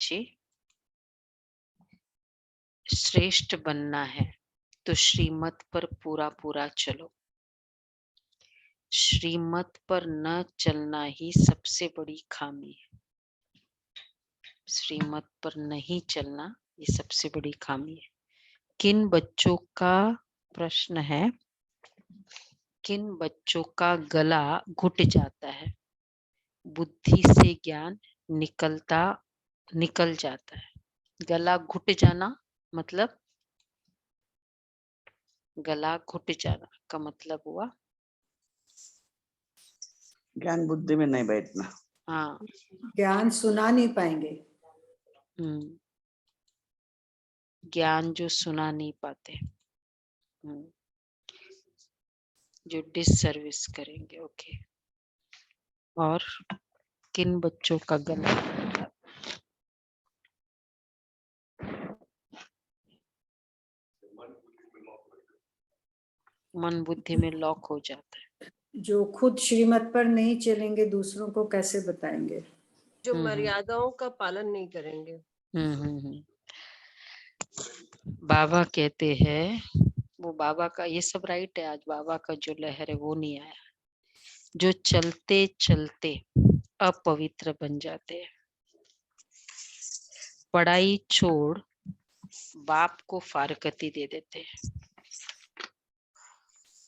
बच्चे श्रेष्ठ बनना है तो श्रीमत पर पूरा पूरा चलो। श्रीमत पर न चलना ही सबसे बड़ी खामी है। श्रीमत पर नहीं चलना ये सबसे बड़ी खामी है। किन बच्चों का प्रश्न है, किन बच्चों का गला घुट जाता है, बुद्धि से ज्ञान निकल जाता है। गला घुट जाना मतलब, गला घुट जाना का मतलब हुआ ज्ञान बुद्धि में नहीं बैठना। हाँ, ज्ञान सुना नहीं पाएंगे। ज्ञान जो सुना नहीं पाते, जो डिससर्विस करेंगे। ओके। और किन बच्चों का गला मन बुद्धि में लॉक हो जाता है। जो खुद श्रीमत पर नहीं चलेंगे दूसरों को कैसे बताएंगे? जो मर्यादाओं का पालन नहीं करेंगे। बाबा कहते हैं, वो बाबा का ये सब राइट है। आज बाबा का जो लहर है वो नहीं आया। जो चलते चलते अपवित्र बन जाते हैं, पढ़ाई छोड़ बाप को फारकती दे देते हैं,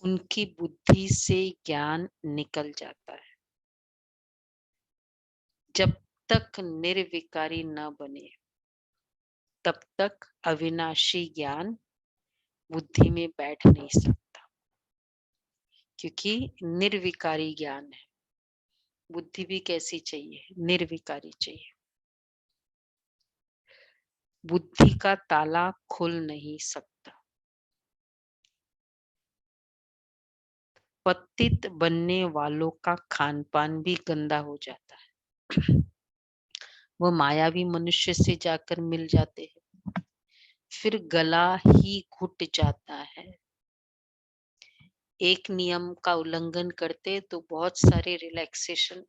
उनकी बुद्धि से ज्ञान निकल जाता है। जब तक निर्विकारी न बने तब तक अविनाशी ज्ञान बुद्धि में बैठ नहीं सकता, क्योंकि निर्विकारी ज्ञान है। बुद्धि भी कैसी चाहिए? निर्विकारी चाहिए। बुद्धि का ताला खुल नहीं सकता। पतित बनने वालों का खान पान भी गंदा हो जाता है। वो मायावी मनुष्य से जाकर मिल जाते हैं, फिर गला ही घुट जाता है। एक नियम का उल्लंघन करते तो बहुत सारे रिलैक्सेशन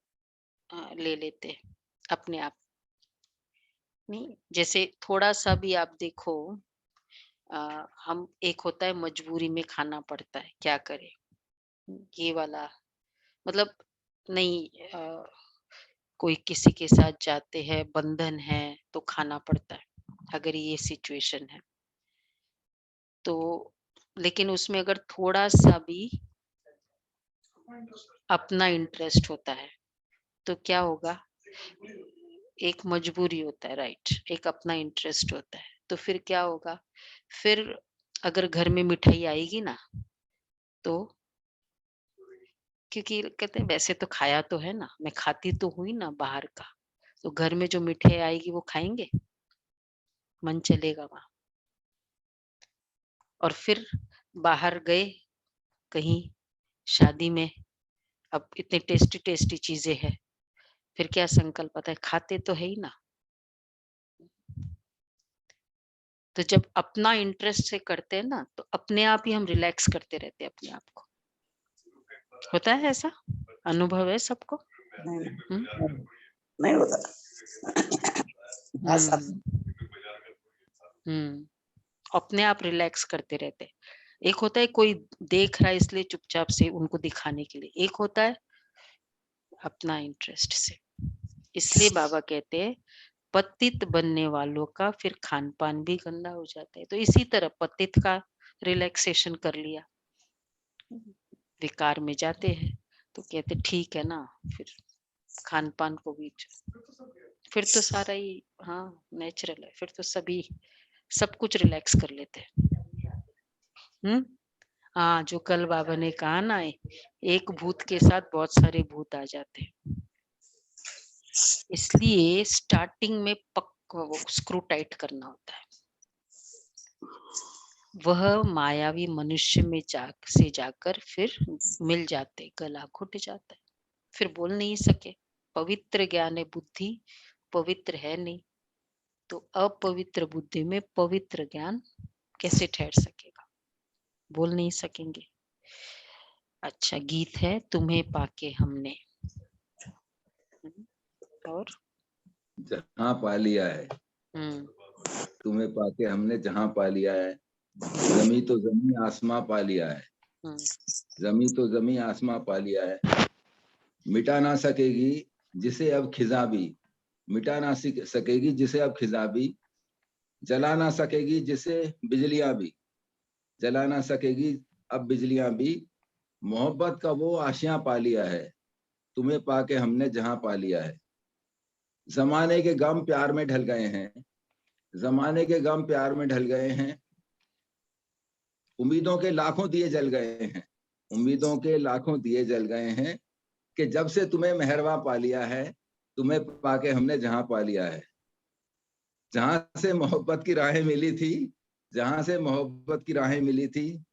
ले लेते हैं अपने आप। नहीं, जैसे थोड़ा सा भी आप देखो, हम एक होता है मजबूरी में खाना पड़ता है, क्या करें, ये वाला मतलब नहीं, कोई किसी के साथ जाते हैं, बंधन है तो खाना पड़ता है, अगर ये सिचुएशन है तो। लेकिन उसमें अगर थोड़ा सा भी अपना इंटरेस्ट होता है तो क्या होगा? एक मजबूरी होता है, राइट, एक अपना इंटरेस्ट होता है, तो फिर क्या होगा? फिर अगर घर में मिठाई आएगी ना, तो क्योंकि कहते हैं वैसे तो खाया तो है ना, मैं खाती तो हुई ना बाहर का, तो घर में जो मिठाई आएगी वो खाएंगे, मन चलेगा वहां। और फिर बाहर गए कहीं शादी में, अब इतने टेस्टी टेस्टी चीजें हैं, फिर क्या संकल्प आता है? खाते तो है ही ना। तो जब अपना इंटरेस्ट से करते हैं ना, तो अपने आप ही हम रिलैक्स करते रहते हैं अपने आप को। होता है ऐसा? अनुभव है सबको? नहीं होता। अपने आप रिलैक्स करते रहते। एक होता है कोई देख रहा है इसलिए चुपचाप से उनको दिखाने के लिए, एक होता है अपना इंटरेस्ट से। इसलिए बाबा कहते हैं पतित बनने वालों का फिर खान पान भी गंदा हो जाता है। तो इसी तरह पतित का रिलैक्सेशन कर लिया, विकार में जाते हैं तो कहते ठीक है ना, फिर खान पान को भी, फिर तो सारा ही हाँ नेचुरल है, फिर तो सभी सब कुछ रिलैक्स कर लेते हैं। हाँ, जो कल बाबा ने कहा ना, एक भूत के साथ बहुत सारे भूत आ जाते हैं, इसलिए स्टार्टिंग में पक्का वो स्क्रू टाइट करना होता है। वह मायावी मनुष्य में जाकर फिर मिल जाते, गला घुट जाता है, फिर बोल नहीं सके। पवित्र ज्ञान है, बुद्धि पवित्र है नहीं, तो अपवित्र बुद्धि में पवित्र ज्ञान कैसे ठहर सकेगा? बोल नहीं सकेंगे। अच्छा, गीत है तुम्हें पाके हमने, और जहां पा लिया है, तुम्हें पाके हमने जहां पा लिया है। जमी तो जमी आसमां पा लिया है, जमी तो जमी आसमां पा लिया है। मिटा ना सकेगी जिसे अब खिजा भी, मिटा ना सकेगी जिसे अब खिजा भी। जला ना सकेगी जिसे बिजलियां भी, जला ना सकेगी अब बिजलियां भी। मोहब्बत का वो आशियां पा लिया है, तुम्हें पाके हमने जहां पा लिया है। जमाने के गम प्यार में ढल गए हैं, जमाने के गम प्यार में ढल गए हैं। उम्मीदों के लाखों दिए जल गए हैं, उम्मीदों के लाखों दिए जल गए हैं। कि जब से तुम्हें मेहरबा पा लिया है, तुम्हें पाके हमने जहां पा लिया है। जहां से मोहब्बत की राहें मिली थी, जहां से मोहब्बत की राहें मिली थी,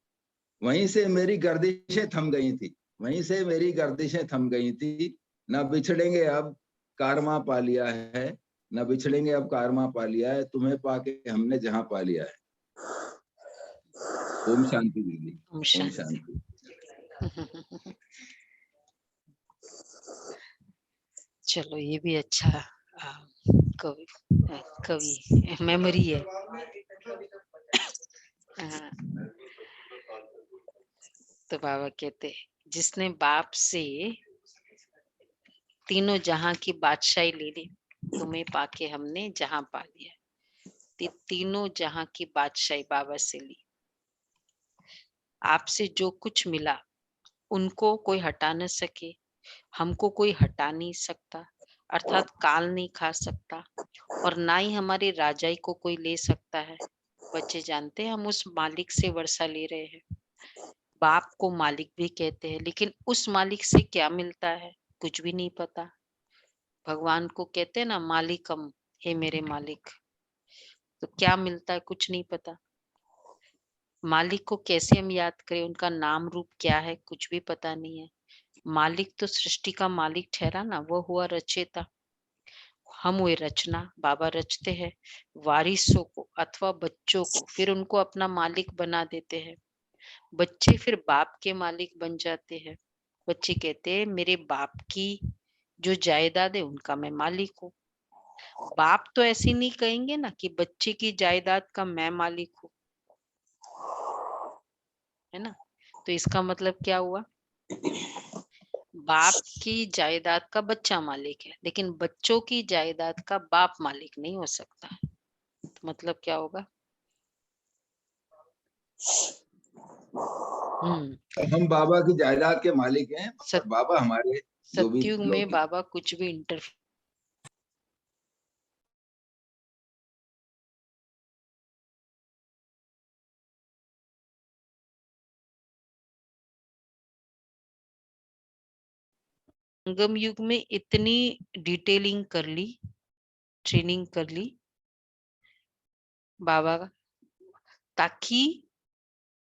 वहीं से मेरी गर्दिशें थम गई थी, वहीं से मेरी गर्दिशें थम गई थी। न बिछड़ेंगे अब कारवां पा लिया है, न बिछड़ेंगे अब कारवां पा लिया है। तुम्हें पाके हमने जहां पा लिया है। ओम शांति दीदी, ओम ओम शांति। शांति। चलो ये भी अच्छा कवि कवि मेमोरी है। हाँ, तो बाबा कहते जिसने बाप से तीनों जहां की बादशाही ले ली, तुम्हें पाके हमने जहां पा लिया। तीनों जहां की बादशाही बाबा से ली। आपसे जो कुछ मिला उनको कोई हटा न सके, हमको कोई हटा नहीं सकता, अर्थात काल नहीं खा सकता, और ना ही हमारी राजाई को कोई ले सकता है। बच्चे जानते हैं हम उस मालिक से वर्षा ले रहे हैं। बाप को मालिक भी कहते हैं, लेकिन उस मालिक से क्या मिलता है कुछ भी नहीं पता। भगवान को कहते हैं ना मालिकम, हे मेरे मालिक, तो क्या मिलता है कुछ नहीं पता। मालिक को कैसे हम याद करें, उनका नाम रूप क्या है कुछ भी पता नहीं है। मालिक तो सृष्टि का मालिक ठहरा ना, वो हुआ रचेता। हम हुए रचना, बाबा रचते हैं वारिसों को अथवा बच्चों को, फिर उनको अपना मालिक बना देते हैं। बच्चे फिर बाप के मालिक बन जाते हैं। बच्चे कहते हैं मेरे बाप की जो जायदाद है उनका मैं मालिक हूँ। बाप तो ऐसे नहीं कहेंगे ना कि बच्चे की जायदाद का मैं मालिक हूँ, है ना। तो इसका मतलब क्या हुआ, बाप की जायदाद का बच्चा मालिक है, लेकिन बच्चों की जायदाद का बाप मालिक नहीं हो सकता। तो मतलब क्या होगा, हम बाबा की जायदाद के मालिक हैं और बाबा हमारे जो भी सतयुग में बाबा कुछ भी इंटरफेयर संगम युग में इतनी डिटेलिंग कर ली, ट्रेनिंग कर ली बाबा का, ताकि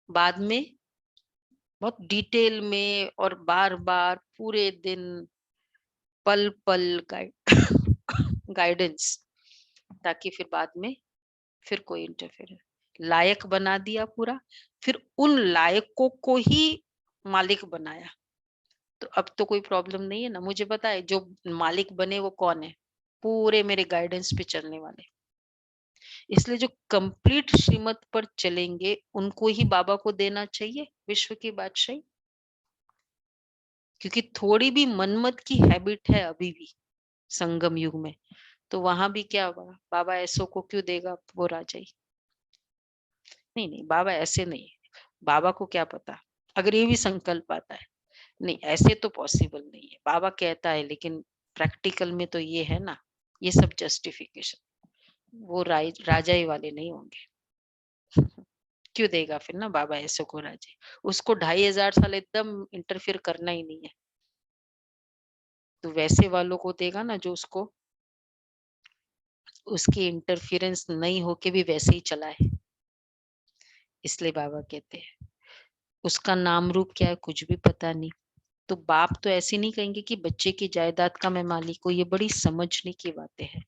बाद में बहुत डिटेल में और बार बार पूरे दिन पल पल गाइडेंस, ताकि फिर बाद में फिर कोई इंटरफेयर लायक बना दिया पूरा, फिर उन लायकों को ही मालिक बनाया। तो अब तो कोई प्रॉब्लम नहीं है ना। मुझे पता है जो मालिक बने वो कौन है, पूरे मेरे गाइडेंस पे चलने वाले। इसलिए जो कंप्लीट श्रीमत पर चलेंगे उनको ही बाबा को देना चाहिए विश्व की बादशाही, क्योंकि थोड़ी भी मनमत की हैबिट है अभी भी संगम युग में, तो वहां भी क्या होगा, बाबा ऐसो को क्यों देगा वो राजाई। नहीं नहीं, बाबा ऐसे नहीं है। बाबा को क्या पता, अगर ये भी संकल्प आता है, नहीं ऐसे तो पॉसिबल नहीं है, बाबा कहता है लेकिन प्रैक्टिकल में तो ये है ना, ये सब जस्टिफिकेशन, वो राजाई वाले नहीं होंगे। क्यों देगा फिर ना बाबा ऐसे को राजाई, उसको 2500 साल एकदम इंटरफियर करना ही नहीं है, तो वैसे वालों को देगा ना जो उसको उसकी इंटरफियरेंस नहीं होके भी वैसे ही चला है। इसलिए बाबा कहते हैं उसका नाम रूप क्या है कुछ भी पता नहीं। तो बाप तो ऐसे नहीं कहेंगे कि बच्चे की जायदाद का मैं मालिक हूँ, ये बड़ी समझने की बातें हैं।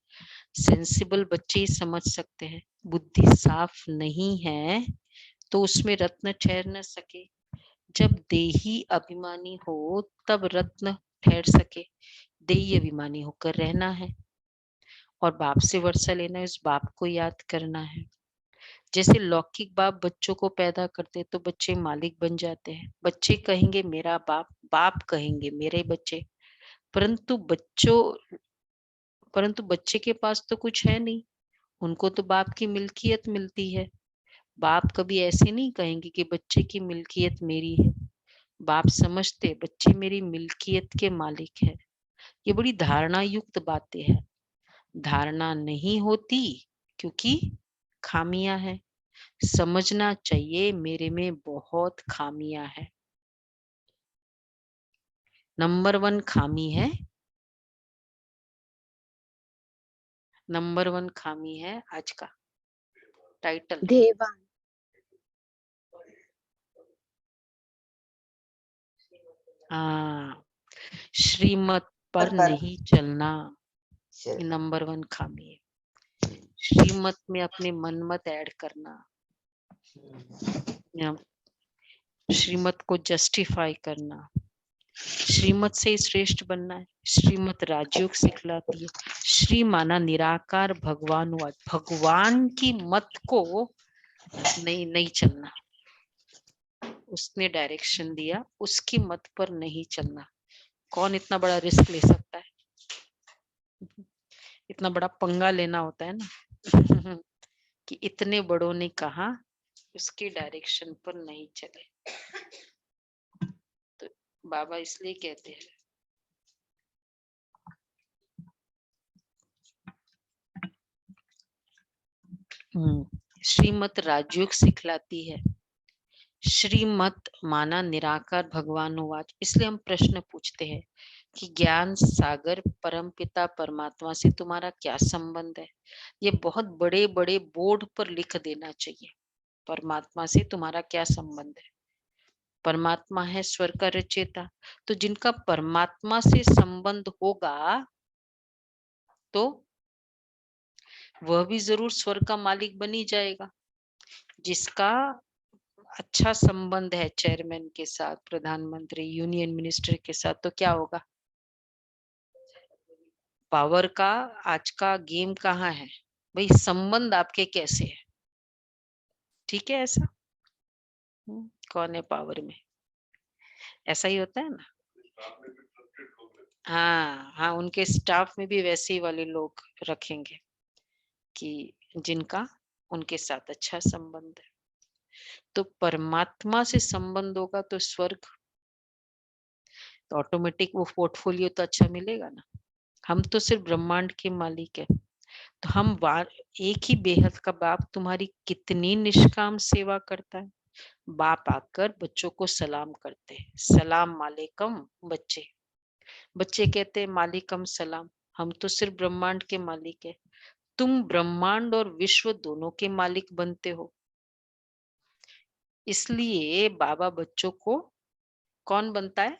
सेंसिबल बच्चे ही समझ सकते हैं, बुद्धि साफ नहीं है तो उसमें रत्न ठहर न सके। जब देही अभिमानी हो तब रत्न ठहर सके, देही अभिमानी होकर रहना है। और बाप से वर्षा लेना है, उस बाप को याद करना है। जैसे लौकिक बाप बच्चों को पैदा करते तो बच्चे मालिक बन जाते हैं, बच्चे कहेंगे मेरा बाप, बाप कहेंगे मेरे बच्चे, परंतु बच्चे के पास तो कुछ है नहीं, उनको तो बाप की मिल्कियत मिलती है। बाप कभी ऐसे नहीं कहेंगे कि बच्चे की मिल्कियत मेरी है। बाप समझते बच्चे मेरी मिल्कियत के मालिक है। ये बड़ी धारणा युक्त बातें हैं। धारणा नहीं होती क्योंकि खामियां हैं। समझना चाहिए मेरे में बहुत खामियां है। नंबर 1 खामी है, नंबर 1 खामी है आज का टाइटल। देवान। हाँ, श्रीमत पर नहीं चलना, ये नंबर 1 खामी है। श्रीमत में अपने मन मत ऐड करना, या श्रीमत को जस्टिफाई करना। श्रीमत से श्रेष्ठ बनना है। श्रीमत राजयोग सिखलाती है। श्री माना निराकार भगवानवाद, भगवान की मत को नहीं चलना। उसने डायरेक्शन दिया, उसकी मत पर नहीं चलना। कौन इतना बड़ा रिस्क ले सकता है? इतना बड़ा पंगा लेना होता है ना कि इतने बड़ों ने कहा उसके डायरेक्शन पर नहीं चले। तो बाबा इसलिए कहते हैं श्रीमत राजयोग सिखलाती है। श्रीमत माना निराकार भगवानुवाच। इसलिए हम प्रश्न पूछते हैं कि ज्ञान सागर परमपिता परमात्मा से तुम्हारा क्या संबंध है? ये बहुत बड़े बड़े बोर्ड पर लिख देना चाहिए। परमात्मा से तुम्हारा क्या संबंध है? परमात्मा है स्वर्ग का रचयिता। तो जिनका परमात्मा से संबंध होगा तो वह भी जरूर स्वर्ग का मालिक बन ही जाएगा। जिसका अच्छा संबंध है चेयरमैन के साथ, प्रधानमंत्री, यूनियन मिनिस्टर के साथ, तो क्या होगा? पावर का आज का गेम कहाँ है भाई? संबंध आपके कैसे है? ठीक है ऐसा? कौन है पावर में? ऐसा ही होता है ना। हाँ हाँ, उनके स्टाफ में भी वैसे ही वाले लोग रखेंगे कि जिनका उनके साथ अच्छा संबंध है। तो परमात्मा से संबंध होगा तो स्वर्ग, तो ऑटोमेटिक वो पोर्टफोलियो तो अच्छा मिलेगा ना। हम तो सिर्फ ब्रह्मांड के मालिक है। तो हम एक ही बेहद का बाप तुम्हारी कितनी निष्काम सेवा करता है। बाप आकर बच्चों को सलाम करते हैं, सलाम मालिकम। बच्चे कहते हैं मालिकम सलाम। हम तो सिर्फ ब्रह्मांड के मालिक है। तुम ब्रह्मांड और विश्व दोनों के मालिक बनते हो। इसलिए बाबा बच्चों को कौन बनता है?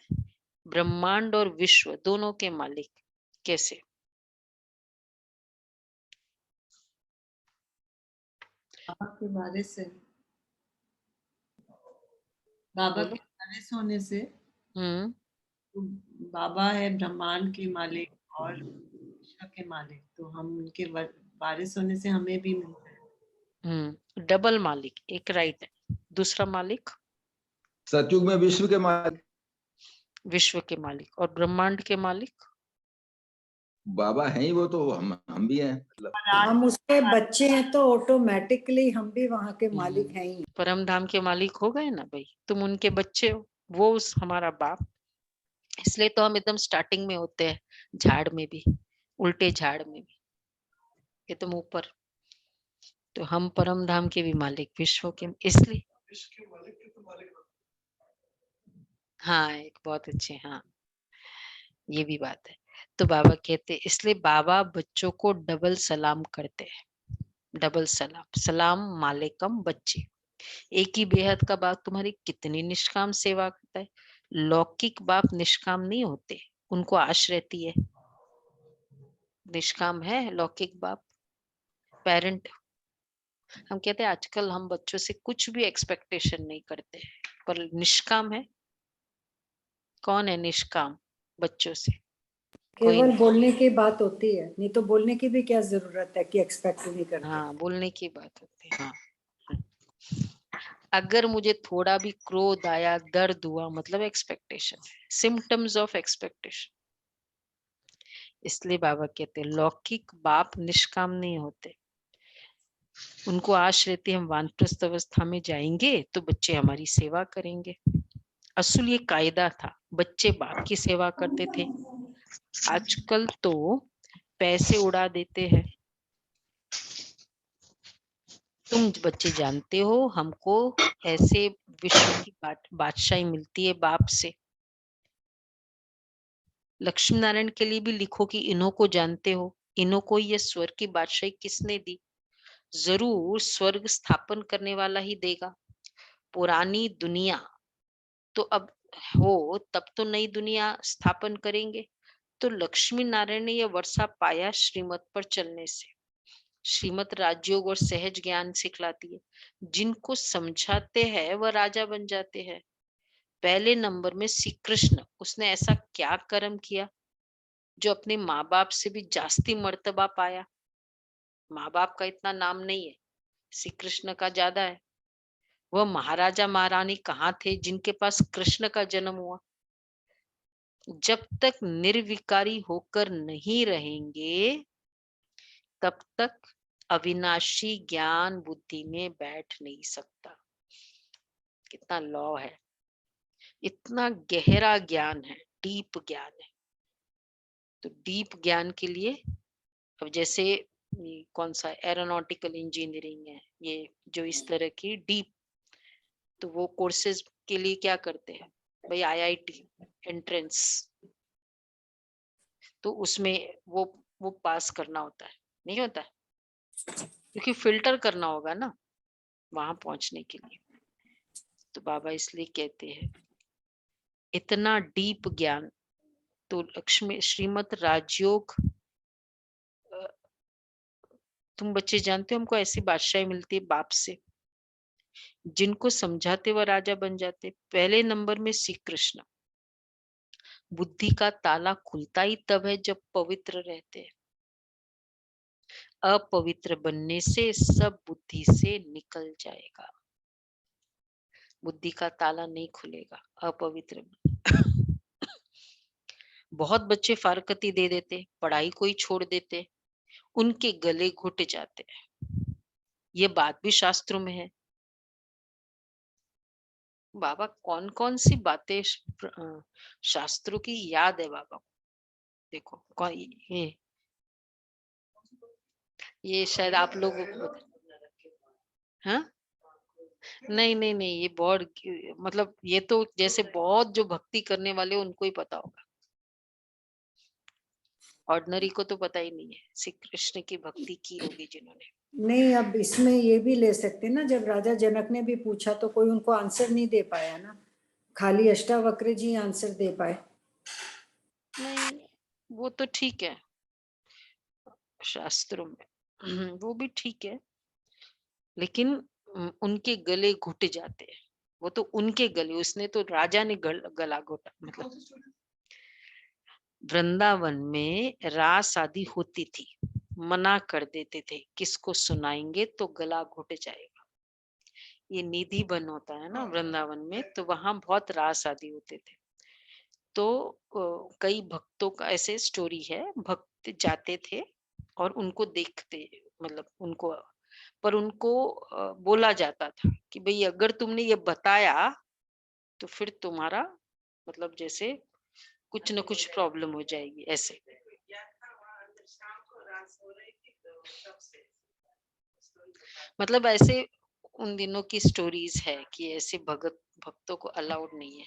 ब्रह्मांड और विश्व दोनों के मालिक। कैसे? आपके बारे से, बाबा के वारिस होने से, तो बाबा है ब्रह्मांड के मालिक और विश्व के मालिक, तो हम उनके वारिस होने से हमें भी मिलता है। डबल मालिक, एक राइट है, दूसरा मालिक सतयुग में विश्व के मालिक, विश्व के मालिक, और ब्रह्मांड के मालिक बाबा हैं ही वो, तो हम भी हैं। मतलब हम उसके बच्चे हैं तो ऑटोमेटिकली हम भी वहाँ के मालिक हैं ही। परम धाम के मालिक हो गए ना भाई। तुम उनके बच्चे हो, वो उस हमारा बाप। इसलिए तो हम एकदम स्टार्टिंग में होते हैं, झाड़ में भी, उल्टे झाड़ में भी, एकदम ऊपर। तो हम परम धाम के भी मालिक, विश्व के, इसलिए हाँ एक बहुत अच्छे, हाँ ये भी बात है। तो बाबा कहते इसलिए बाबा बच्चों को डबल सलाम करते हैं। डबल सलाम, सलाम मालिकम बच्चे। एक ही बेहद का बाप तुम्हारी कितनी निष्काम सेवा करता है। लौकिक बाप निष्काम नहीं होते, उनको आश रहती है। निष्काम है लौकिक बाप, पेरेंट। हम कहते हैं आजकल हम बच्चों से कुछ भी एक्सपेक्टेशन नहीं करते, पर निष्काम है। कौन है निष्काम बच्चों से? केवल बोलने की बात होती है, नहीं तो बोलने की भी क्या जरूरत है कि एक्सपेक्ट नहीं करते। हाँ, बोलने की बात होती है। हाँ, अगर मुझे थोड़ा भी क्रोध आया, दर्द हुआ, मतलब एक्सपेक्टेशन, सिम्टम्स ऑफ एक्सपेक्टेशन। इसलिए बाबा कहते हैं लौकिक बाप निष्काम नहीं होते, उनको आश रहती है हम वानप्रस्थ अवस्था में जाएंगे तो बच्चे हमारी सेवा करेंगे। असल ये कायदा था, बच्चे बाप की सेवा करते थे। आजकल तो पैसे उड़ा देते हैं। तुम बच्चे जानते हो हमको ऐसे विश्व की बादशाही मिलती है बाप से। लक्ष्मी नारायण के लिए भी लिखो कि इन्हों को जानते हो, इन्हों को ये स्वर्ग की बादशाही किसने दी? जरूर स्वर्ग स्थापन करने वाला ही देगा। पुरानी दुनिया तो अब हो, तब तो नई दुनिया स्थापन करेंगे। तो लक्ष्मी नारायण ने यह वर्षा पाया श्रीमत पर चलने से। श्रीमत राजयोग और सहज ज्ञान सिखलाती है। जिनको समझाते हैं वह राजा बन जाते हैं। पहले नंबर में श्री कृष्ण, उसने ऐसा क्या कर्म किया जो अपने माँ बाप से भी जास्ती मर्तबा पाया? माँ बाप का इतना नाम नहीं है, श्री कृष्ण का ज्यादा है। वह महाराजा महारानी कहाँ थे जिनके पास कृष्ण का जन्म हुआ? जब तक निर्विकारी होकर नहीं रहेंगे तब तक अविनाशी ज्ञान बुद्धि में बैठ नहीं सकता। कितना लॉ है, इतना गहरा ज्ञान है, डीप ज्ञान है। तो डीप ज्ञान के लिए अब जैसे ये कौन सा एरोनॉटिकल इंजीनियरिंग है, ये जो इस तरह की डीप, तो वो कोर्सेज के लिए क्या करते हैं भाई? आईआईटी एंट्रेंस, तो उसमें वो पास करना होता है, नहीं होता है? क्योंकि फिल्टर करना होगा ना वहां पहुंचने के लिए। तो बाबा इसलिए कहते हैं इतना डीप ज्ञान। तो लक्ष्मी श्रीमत राजयोग, तुम बच्चे जानते हो हमको ऐसी बादशाही मिलती है बाप से, जिनको समझाते वह राजा बन जाते। पहले नंबर में श्री कृष्ण। बुद्धि का ताला खुलता ही तब है जब पवित्र रहते हैं। अपवित्र बनने से सब बुद्धि से निकल जाएगा। बुद्धि का ताला नहीं खुलेगा अपवित्र में। बहुत बच्चे फारकती दे देते, पढ़ाई को ही छोड़ देते, उनके गले घुट जाते हैं। ये बात भी शास्त्रों में है। बाबा कौन कौन सी बातें शास्त्रों की याद है बाबा को। देखो कौन ये शायद आप लोग, हाँ नहीं नहीं नहीं, ये बहुत मतलब ये तो जैसे बहुत जो भक्ति करने वाले उनको ही पता होगा, ऑर्डिनरी को तो पता ही नहीं है। श्री कृष्ण की भक्ति की होगी जिन्होंने। नहीं, अब इसमें ये भी ले सकते ना, जब राजा जनक ने भी पूछा तो कोई उनको आंसर नहीं दे पाया ना, खाली अष्टावक्र जी आंसर दे पाए। नहीं वो तो ठीक है शास्त्रों में, वो भी ठीक है, लेकिन उनके गले घुट जाते हैं। वो तो उनके गले, उसने तो राजा ने गला घोटा। मतलब वृंदावन में रास आदि होती थी, मना कर देते थे किसको सुनाएंगे तो गला घुट जाएगा। ये निधि बन होता है ना वृंदावन में, तो वहां बहुत रास आदि होते थे। तो कई भक्तों का ऐसे स्टोरी है, भक्त जाते थे और उनको देखते, मतलब उनको, पर उनको बोला जाता था कि भाई अगर तुमने ये बताया तो फिर तुम्हारा मतलब जैसे कुछ न कुछ प्रॉब्लम हो जाएगी ऐसे। मतलब ऐसे उन दिनों की स्टोरीज है कि ऐसे भक्तों को अलाउड नहीं है।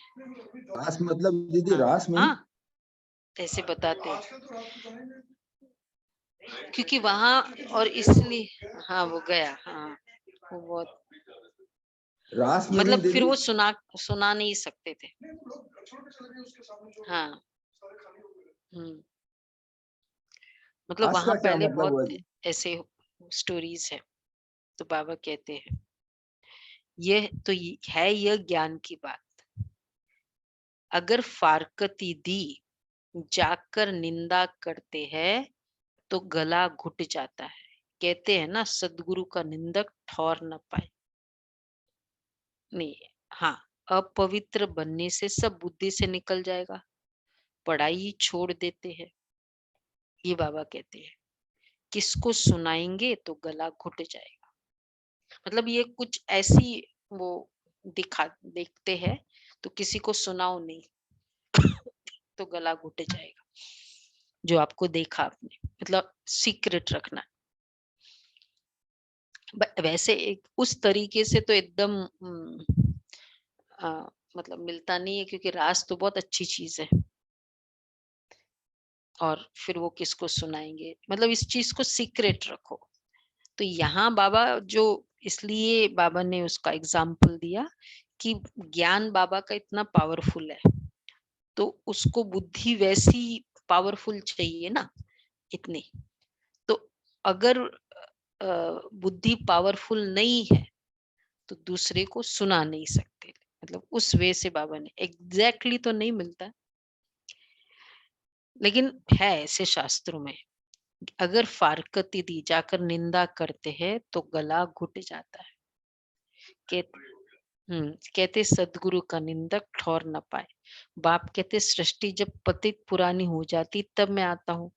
रास मतलब दीदी, हाँ, रास में हाँ ऐसे बताते हैं क्योंकि वहां, और इसलिए हाँ वो गया, हाँ वो बहुत रास में मतलब फिर दीदी, वो सुना नहीं सकते थे। हाँ मतलब रास वहां का क्या पहले मतलब हुआ बहुत जी? ऐसे स्टोरीज है। तो बाबा कहते हैं यह तो है यह ज्ञान की बात। अगर फारकती दी जाकर निंदा करते हैं तो गला घुट जाता है। कहते हैं ना, सदगुरु का निंदक ठौर न पाए। नहीं, हाँ, अपवित्र बनने से सब बुद्धि से निकल जाएगा, पढ़ाई छोड़ देते हैं, ये बाबा कहते हैं। किसको सुनाएंगे तो गला घुट जाएगा। मतलब ये कुछ ऐसी वो देखते हैं, तो किसी को सुनाओ नहीं तो गला घुट जाएगा। जो आपको देखा आपने, मतलब सीक्रेट रखना। वैसे एक उस तरीके से तो एकदम मतलब मिलता नहीं है, क्योंकि रास तो बहुत अच्छी चीज है, और फिर वो किसको सुनाएंगे, मतलब इस चीज को सीक्रेट रखो। तो यहाँ बाबा जो, इसलिए बाबा ने उसका एग्जाम्पल दिया कि ज्ञान बाबा का इतना पावरफुल है, तो उसको बुद्धि वैसी पावरफुल चाहिए ना, इतनी। तो अगर बुद्धि पावरफुल नहीं है तो दूसरे को सुना नहीं सकते। मतलब उस वे से बाबा ने, एग्जैक्टली तो नहीं मिलता, लेकिन है ऐसे शास्त्रों में। अगर फारकती दी जाकर निंदा करते हैं तो गला घुट जाता है। कहते सदगुरु का निंदक ठौर न पाए। बाप कहते सृष्टि जब पतित पुरानी हो जाती तब मैं आता हूँ।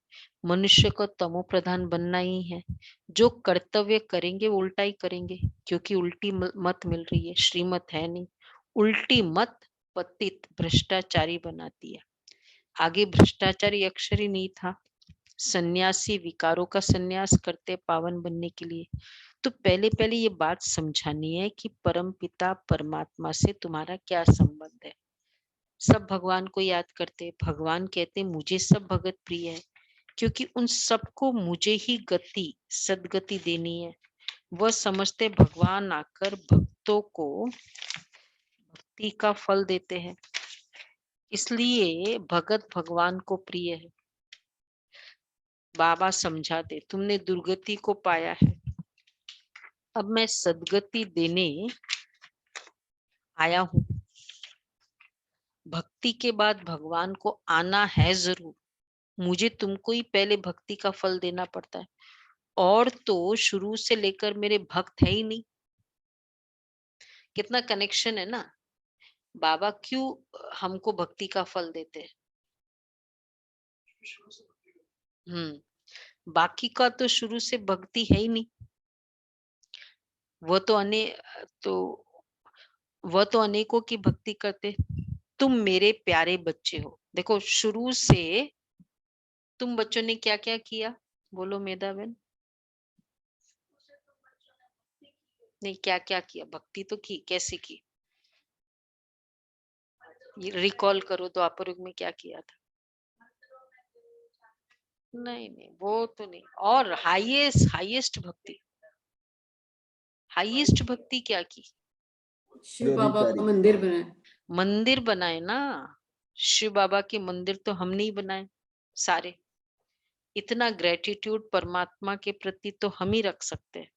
मनुष्य को तमो प्रधान बनना ही है। जो कर्तव्य करेंगे वो उल्टा ही करेंगे, क्योंकि उल्टी मत मिल रही है, श्रीमत है नहीं। उल्टी मत पतित भ्रष्टाचारी बनाती है। आगे भ्रष्टाचारी अक्षर ही नहीं था। सन्यासी विकारों का सन्यास करते पावन बनने के लिए। तो पहले ये बात समझानी है कि परम पिता परमात्मा से तुम्हारा क्या संबंध है। सब भगवान को याद करते, भगवान कहते मुझे सब भगत प्रिय है, क्योंकि उन सबको मुझे ही गति सदगति देनी है। वह समझते भगवान आकर भक्तों को भक्ति का फल देते हैं, इसलिए भगत भगवान को प्रिय है। बाबा समझाते, तुमने दुर्गति को पाया है, अब मैं सदगति देने आया हूं। भक्ति के बाद भगवान को आना है जरूर, मुझे तुमको ही पहले भक्ति का फल देना पड़ता है, और तो शुरू से लेकर मेरे भक्त है ही नहीं। कितना कनेक्शन है ना। बाबा क्यों हमको भक्ति का फल देते हैं? बाकी का तो शुरू से भक्ति है ही नहीं। वह तो अनेकों की भक्ति करते। तुम मेरे प्यारे बच्चे हो। देखो शुरू से तुम बच्चों ने क्या क्या किया, बोलो मेधा बहन। नहीं, क्या क्या किया? भक्ति तो की, कैसे की? रिकॉल करो, द्वापर युग में क्या किया था? नहीं, वो तो नहीं। और हाईएस्ट भक्ति क्या की? शिव बाबा का मंदिर बनाए। मंदिर बनाए ना, शिव बाबा के मंदिर तो हम नहीं बनाए सारे। इतना ग्रेटिट्यूड परमात्मा के प्रति तो हम ही रख सकते हैं।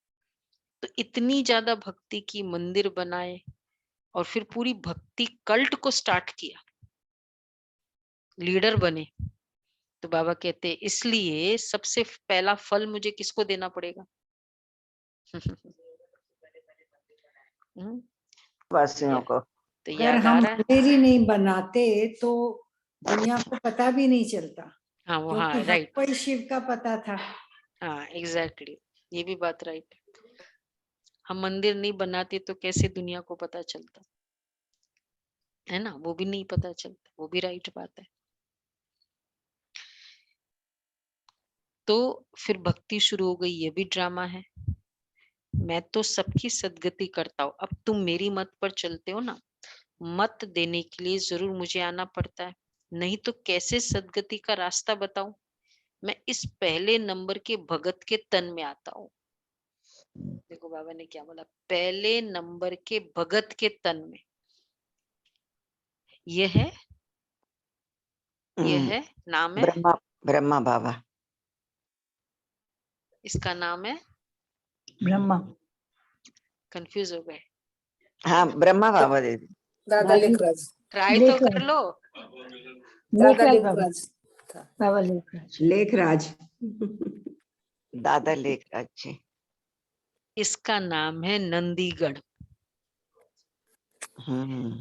तो इतनी ज्यादा भक्ति की, मंदिर बनाए, और फिर पूरी भक्ति कल्ट को स्टार्ट किया, लीडर बने। तो बाबा कहते इसलिए सबसे पहला फल मुझे किसको देना पड़ेगा? वासियों को। तो अगर याद आ हम रहा है? मंदिर ही नहीं बनाते तो दुनिया को पता भी नहीं चलता, हाँ, वो क्योंकि हाँ, राइट। हमको ही शिव का पता था। हाँ, एग्जैक्टली, ये भी बात राइट। हम मंदिर नहीं बनाते तो कैसे दुनिया को पता चलता, है ना? वो भी नहीं पता चलता, वो भी राइट बात है। तो फिर भक्ति शुरू हो गई, ये भी ड्रामा है। मैं तो सबकी सदगति करता हूँ, अब तुम मेरी मत पर चलते हो ना, मत देने के लिए जरूर मुझे आना पड़ता है, नहीं तो कैसे सदगति का रास्ता बताऊं? मैं इस पहले नंबर के भगत के तन में आता हूँ। देखो बाबा ने क्या बोला, पहले नंबर के भगत के तन में। यह है नाम है ब्रह्मा बाबा, इसका नाम है ब्रह्मा। कंफ्यूज हो गए। हाँ, ब्रह्मा बाबा दे दी। दादा लिखराज। ट्राई तो कर लो। दादा लिखराज। था। बाबा लेखराज, दादा लेखराज जी। इसका नाम है नंदीगण।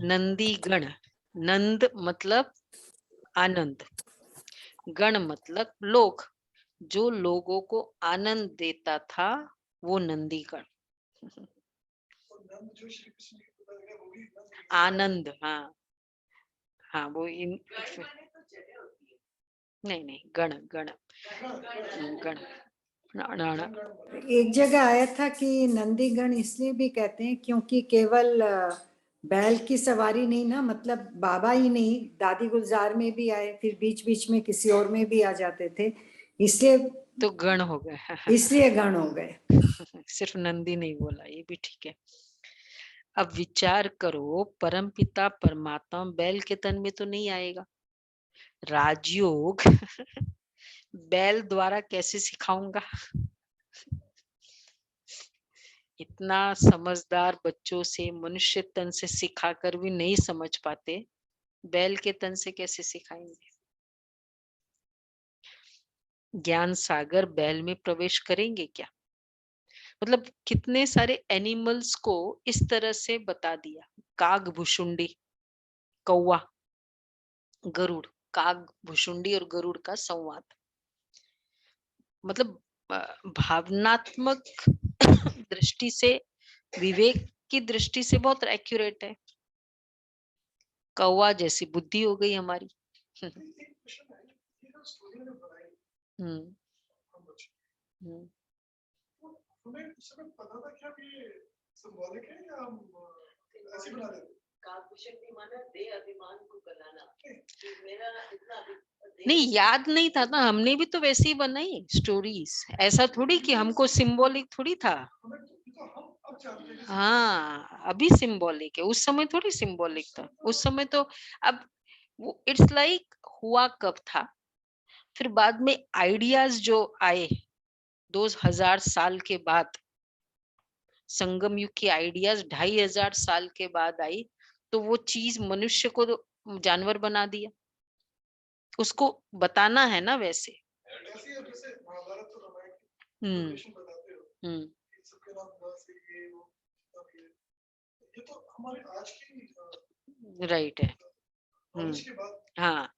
नंदीगण, नंद मतलब आनंद, गण मतलब लोग, जो लोगों को आनंद देता था वो नंदीगण। आनंद, हाँ हाँ, वो इन नहीं गण गण गण एक जगह आया था कि नंदीगण इसलिए भी कहते हैं क्योंकि केवल बैल की सवारी नहीं ना, मतलब बाबा ही नहीं, दादी गुलजार में भी आए, फिर बीच बीच में किसी और में भी आ जाते थे, इसलिए तो गण हो गए। इसलिए गण हो गए। सिर्फ नंदी नहीं बोला, ये भी ठीक है। अब विचार करो, परमपिता परमात्मा बैल के तन में तो नहीं आएगा। राजयोग बैल द्वारा कैसे सिखाऊंगा? इतना समझदार बच्चों से मनुष्य तन से सिखाकर भी नहीं समझ पाते, बैल के तन से कैसे सिखाएंगे? ज्ञान सागर बैल में प्रवेश करेंगे क्या? मतलब कितने सारे एनिमल्स को इस तरह से बता दिया। काग, भुशुंडी, कौवा, गरुड़। काग, भुशुंडी और गरुड़ का संवाद, मतलब भावनात्मक दृष्टि से, विवेक की दृष्टि से बहुत एक्यूरेट है। कौवा जैसी बुद्धि हो गई हमारी। नहीं, याद नहीं था ना, हमने भी तो वैसे ही बनाई स्टोरीज। ऐसा थोड़ी कि हमको सिंबॉलिक थोड़ी था। हाँ, अभी सिंबॉलिक है, उस समय थोड़ी सिंबॉलिक था। उस समय तो अब वो इट्स लाइक हुआ कब था, फिर बाद में आइडियाज जो आए 2000 साल के बाद, संगम युग की आइडियाज 2500 साल के बाद आई, तो वो चीज मनुष्य को तो जानवर बना दिया। उसको बताना है ना वैसे। राइट है। हाँ,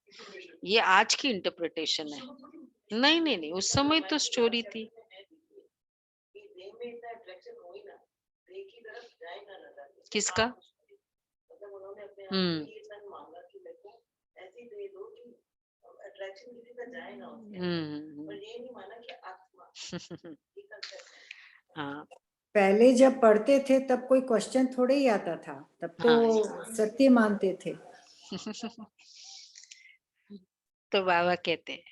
ये आज की इंटरप्रिटेशन है। नहीं नहीं नहीं, उस समय तो स्टोरी थी। किसका? हाँ, पहले जब पढ़ते थे तब कोई क्वेश्चन थोड़े ही आता था, तब तो सत्य मानते थे। तो बाबा कहते हैं,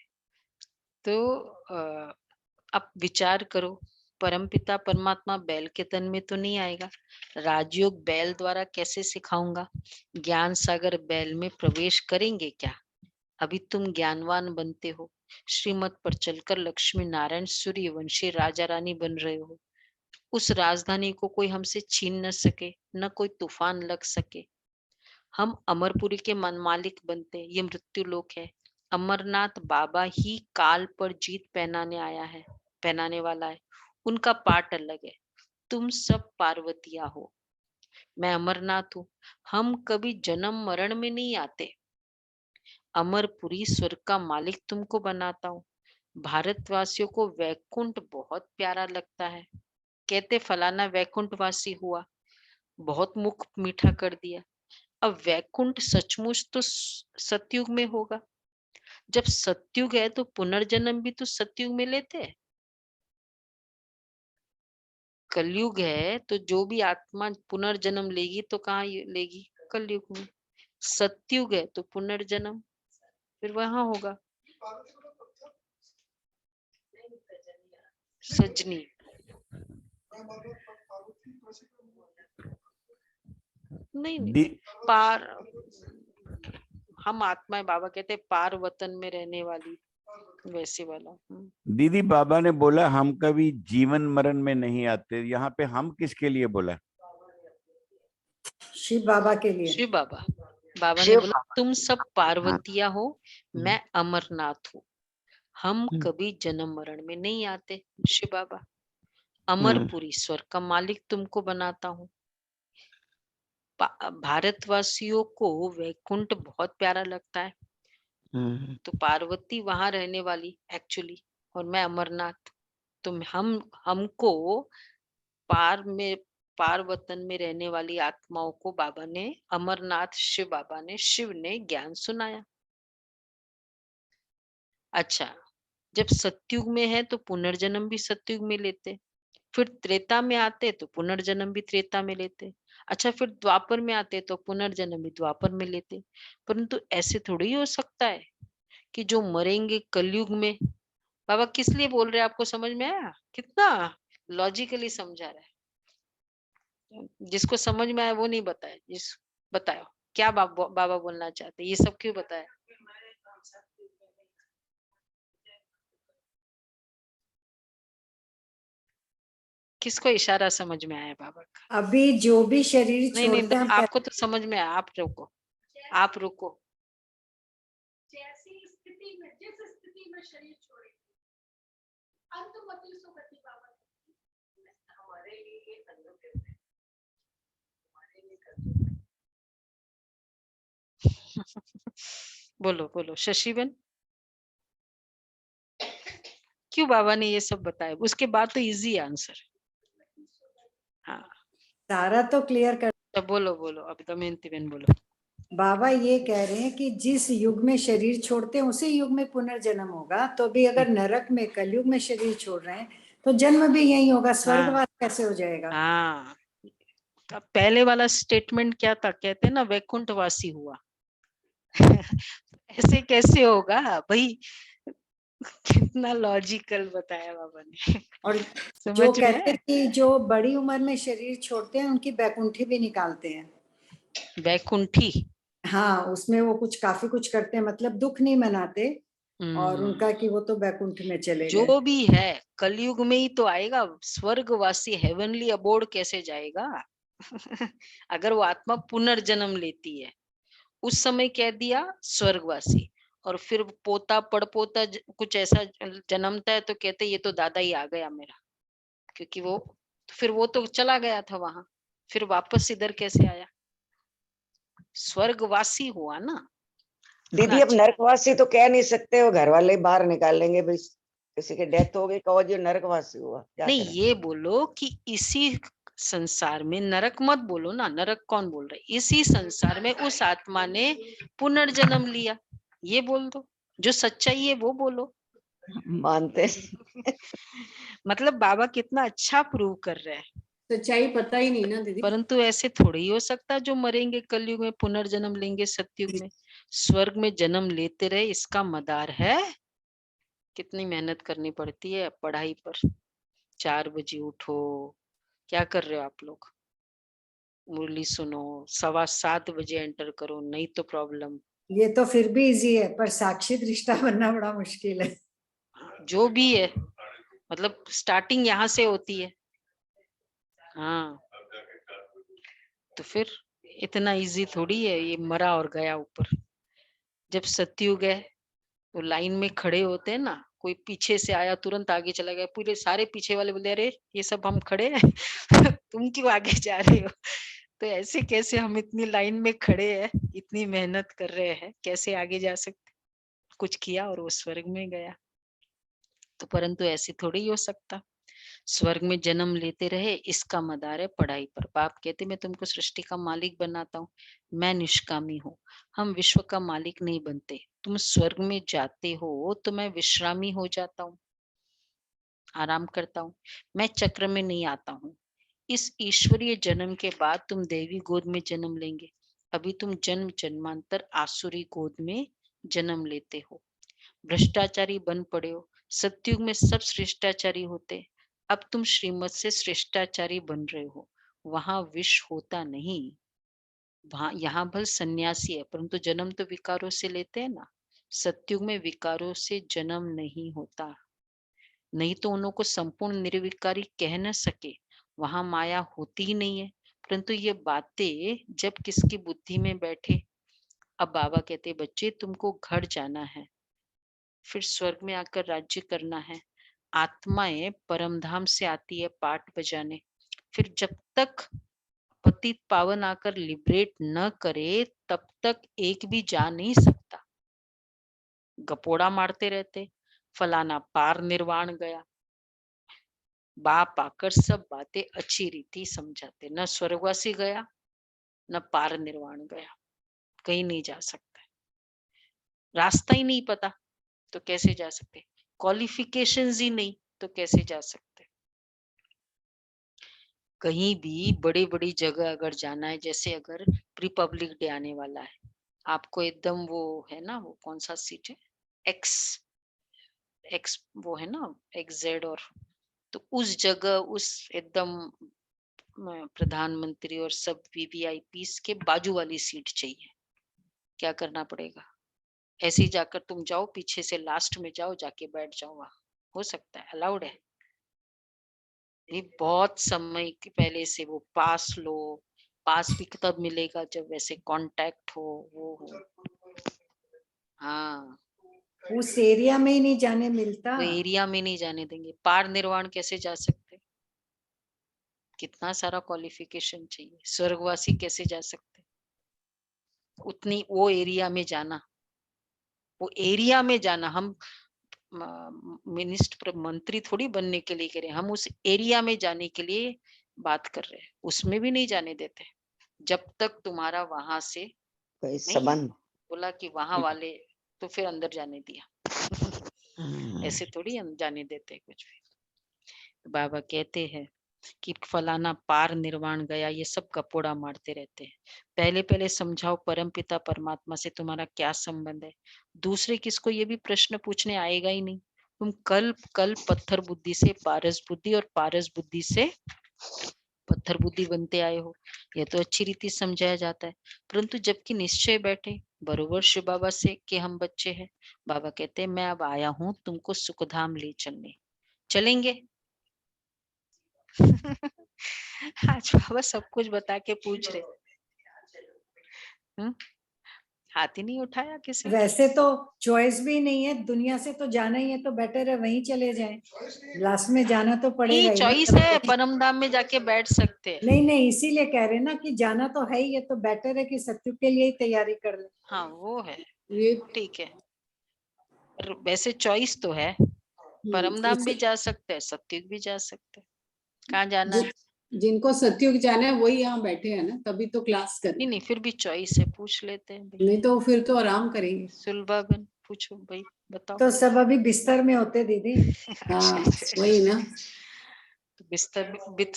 तो अब विचार करो, परमपिता परमात्मा बैल के तन में तो नहीं आएगा। राजयोग बैल द्वारा कैसे सिखाऊंगा? ज्ञान सागर बैल में प्रवेश करेंगे क्या? अभी तुम ज्ञानवान बनते हो, श्रीमत पर चलकर लक्ष्मी नारायण सूर्यवंशी राजा रानी बन रहे हो। उस राजधानी को कोई हमसे छीन न सके, न कोई तूफान लग सके। हम अमरपुरी के मन मालिक बनते, ये मृत्यु लोक है। अमरनाथ बाबा ही काल पर जीत पहनाने वाला है। उनका पाठ अलग है। तुम सब पार्वतिया हो, मैं अमरनाथ हूँ। हम कभी जन्म मरण में नहीं आते। अमरपुरी स्वर्ग का मालिक तुमको बनाता हूँ। भारतवासियों को वैकुंठ बहुत प्यारा लगता है, कहते फलाना वैकुंठवासी हुआ, बहुत मुख मीठा कर दिया। अब वैकुंठ सचमुच तो सतयुग में होगा। जब सतयुग है तो पुनर्जन्म भी तो सतयुग में लेते हैं। कलयुग है तो जो भी आत्मा पुनर्जन्म लेगी तो कहाँ लेगी? कलयुग में। सतयुग है तो पुनर्जन्म फिर वहां होगा। सजनी, नहीं पार, हम आत्माएं, बाबा कहते पार वतन में रहने वाली, वैसे वाला। दीदी, बाबा ने बोला हम कभी जीवन मरण में नहीं आते, यहाँ पे हम किसके लिए बोला? शिव बाबा के लिए। शिव बाबा, बाबा ने शिव बोला तुम सब पार्वतिया हो, मैं अमरनाथ हूँ, हम कभी जन्म मरण में नहीं आते। शिव बाबा अमरपुरी स्वर्ग का मालिक तुमको बनाता हूँ। भारतवासियों को वैकुंठ बहुत प्यारा लगता है, तो पार्वती वहां रहने वाली एक्चुअली, और मैं अमरनाथ। तो हमको पार वतन में रहने वाली आत्माओं को बाबा ने अमरनाथ शिव ने ज्ञान सुनाया। अच्छा, जब सतयुग में है तो पुनर्जन्म भी सतयुग में लेते, फिर त्रेता में आते तो पुनर्जन्म भी त्रेता में लेते, अच्छा फिर द्वापर में आते तो पुनर्जन्म भी द्वापर में लेते। परंतु ऐसे थोड़ी ही हो सकता है कि जो मरेंगे कलयुग में। बाबा किस लिए बोल रहे हैं, आपको समझ में आया? कितना लॉजिकली समझा रहा है। जिसको समझ में आया वो नहीं बताया, बताओ क्या बाबा बोलना चाहते, ये सब क्यों बताया? किसको इशारा समझ में आया बाबा का? अभी जो भी शरीर नहीं छोड़ते हैं आपको तो समझ में आया, आप रुको, आप रुको। जैसी स्थिति में, जिस स्थिति में शरीर छोड़े अंतमति सुगति बाबा हमारे लिए बोलो बोलो शशिबेन, क्यों बाबा ने ये सब बताया? उसके बाद तो इजी आंसर। हाँ सारा तो क्लियर कर। तो बोलो बोलो, अब दमयंती बेन बोलो। बाबा ये कह रहे हैं कि जिस युग में शरीर छोड़ते हैं उसी युग में पुनर्जन्म होगा, तो भी अगर नरक में कलयुग में शरीर छोड़ रहे हैं तो जन्म भी यही होगा, स्वर्गवास कैसे हो जाएगा? हाँ, पहले वाला स्टेटमेंट क्या था, कहते हैं ना वैकुंठवासी हुआ। ऐसे कैसे होगा भाई? कितना लॉजिकल बताया बाबा ने। और समझ जो में कहते है? हैं कि जो बड़ी उम्र में शरीर छोड़ते हैं उनकी बैकुंठी भी निकालते हैं। वैकुंठी? हाँ, उसमें वो काफी कुछ करते हैं, मतलब दुख नहीं मनाते, और उनका कि वो तो बैकुंठ में चले गए। जो भी है कलयुग में ही तो आएगा, स्वर्गवासी हेवनली अबोर्ड कैसे जाएगा? अगर वो आत्मा पुनर्जन्म लेती है, उस समय कह दिया स्वर्गवासी, और फिर पोता पड़पोता कुछ ऐसा जन्मता है तो कहते ये तो दादा ही आ गया मेरा, क्योंकि वो फिर वो तो चला गया था वहां, फिर वापस इधर कैसे आया? स्वर्गवासी हुआ ना। दीदी, अब नरकवासी तो कह नहीं सकते, वो घर वाले बाहर निकाल लेंगे भाई, किसी की डेथ हो गई कहो जो नरकवासी हुआ, क्या नहीं करें? ये बोलो कि इसी संसार में, नरक मत बोलो ना, नरक कौन बोल रहा है? इसी संसार में उस आत्मा ने पुनर्जन्म लिया, ये बोल दो। जो सच्चाई है वो बोलो। मानते मतलब बाबा कितना अच्छा प्रूव कर रहे हैं। सच्चाई पता ही नहीं ना दीदी। परंतु ऐसे थोड़ी ही हो सकता है जो मरेंगे कलयुग में पुनर्जन्म लेंगे सतयुग में, स्वर्ग में जन्म लेते रहे, इसका मदार है। कितनी मेहनत करनी पड़ती है पढ़ाई पर। 4 बजे उठो, क्या कर रहे हो आप लोग? मुरली सुनो, 7:15 बजे एंटर करो, नहीं तो प्रॉब्लम। ये तो फिर भी इजी है, पर साक्षी रिश्ता बनना बड़ा मुश्किल है। जो भी है, मतलब स्टार्टिंग यहाँ से होती है। हाँ, तो फिर इतना इजी थोड़ी है, ये मरा और गया ऊपर। जब सतयुग है तो लाइन में खड़े होते हैं ना, कोई पीछे से आया तुरंत आगे चला गया, पूरे सारे पीछे वाले बोले अरे ये सब हम खड़े हैं। तुम क्यों आगे जा रहे हो? तो ऐसे कैसे हम इतनी लाइन में खड़े हैं, इतनी मेहनत कर रहे हैं, कैसे आगे जा सकते? कुछ किया और वो स्वर्ग में गया। तो परंतु ऐसे थोड़ी ही हो सकता। स्वर्ग में जन्म लेते रहे, इसका मदार है पढ़ाई पर। बाप कहते मैं तुमको सृष्टि का मालिक बनाता हूँ, मैं निष्कामी हूँ, हम विश्व का मालिक नहीं बनते। तुम स्वर्ग में जाते हो तो मैं विश्रामी हो जाता हूँ, आराम करता हूँ, मैं चक्र में नहीं आता हूँ। इस ईश्वरीय जन्म के बाद तुम देवी गोद में जन्म लेंगे। अभी तुम जन्म जन्मांतर आसुरी गोद में जन्म लेते हो, भ्रष्टाचारी बन पड़े हो। सतयुग में सब श्रेष्ठाचारी होते, अब तुम श्रीमत से श्रेष्ठाचारी बन रहे हो। वहां विष होता नहीं, वहां यहाँ भल सन्यासी है, परंतु जन्म तो विकारों से लेते हैं ना। सतयुग में विकारों से जन्म नहीं होता, नहीं तो उन्हों को संपूर्ण निर्विकारी कह न सके, वहां माया होती ही नहीं है। परंतु ये बातें जब किसकी बुद्धि में बैठे, अब बाबा कहते बच्चे तुमको घर जाना है, फिर स्वर्ग में आकर राज्य करना है। आत्माएं परम धाम से आती है पाठ बजाने, फिर जब तक पतित पावन आकर लिबरेट न करे तब तक एक भी जा नहीं सकता। गपोड़ा मारते रहते, फलाना पार निर्वाण गया, बाप आकर सब बातें अच्छी रीति समझाते। न स्वर्गवासी गया न पार निर्वाण गया, कहीं नहीं जा सकता, रास्ता ही नहीं पता तो कैसे जा सकते, क्वालिफिकेशंस ही नहीं तो कैसे जा सकते। कहीं भी बड़ी बड़ी जगह अगर जाना है, जैसे अगर रिपब्लिक डे आने वाला है, आपको एकदम वो है ना, वो कौन सा सीट है, एक्स वो है ना XZ, और तो उस जगह उस एकदम प्रधानमंत्री और सब VVIPs के बाजू वाली सीट चाहिए। क्या करना पड़ेगा, ऐसे ही जाकर तुम जाओ, पीछे से लास्ट में जाओ, जाके बैठ जाओ, वहां हो सकता है, अलाउड है। ये बहुत समय के पहले से वो पास लो, पास भी तब मिलेगा जब वैसे कांटेक्ट हो, वो हो। हाँ, उस एरिया में ही नहीं जाने मिलता। वो एरिया में नहीं जाने देंगे। पार निर्वाण कैसे जा सकते, कितना सारा क्वालिफिकेशन चाहिए। स्वर्गवासी कैसे जा सकते, उतनी वो एरिया में जाना, वो एरिया में जाना। हम मिनिस्टर मंत्री थोड़ी बनने के लिए करें, हम उस एरिया में जाने के लिए बात कर रहे हैं, उसमें भी नहीं जाने देते जब तक तुम्हारा वहां से कोई नहीं संबंध। बोला कि वहां वाले, तो फिर अंदर जाने दिया। ऐसे थोड़ी हम जाने देते कुछ भी। तो बाबा कहते हैं कि फलाना पार निर्वाण गया, ये सब कपोड़ा मारते रहते हैं। पहले पहले समझाओ परमपिता परमात्मा से तुम्हारा क्या संबंध है। दूसरे किसको ये भी प्रश्न पूछने आएगा ही नहीं। तुम कल कल पत्थर बुद्धि से पारस बुद्धि और पारस बुद्धि से पत्थर बुद्धि बनते आए हो, यह तो अच्छी रीति समझाया जाता है। परंतु जबकि निश्चय बैठे बरोबर शिव बाबा से कि हम बच्चे हैं, बाबा कहते हैं मैं अब आया हूं तुमको सुखधाम ले चलने, चलेंगे। आज बाबा सब कुछ बता के पूछ रहे, हाथ ही नहीं उठाया किसी ने। वैसे तो चॉइस भी नहीं है, दुनिया से तो जाना ही है तो बेटर है वहीं चले जाएं, लास्ट में जाना तो पड़ेगा नहीं, ही चॉइस ना। है, परम धाम में जाके बैठ सकते हैं। नहीं नहीं, इसीलिए कह रहे ना कि जाना तो है ही है, तो बेटर है कि सत्युग के लिए ही तैयारी कर ले। हाँ वो है, ये ठीक है। वैसे चॉइस तो है, परम धाम भी जा सकते हैं, सत्युग भी जा सकते हैं, कहाँ जाना है। जिनको सत्युग जाना है वही यहाँ बैठे हैं ना, तभी तो क्लास कर नहीं नहीं, फिर भी चॉइस है, पूछ लेते हैं भाई। नहीं तो फिर तो आराम करेंगे। सुलभाबन पूछो भाई, बताओ। तो सब अभी बिस्तर में होते दीदी। हाँ वही ना। तो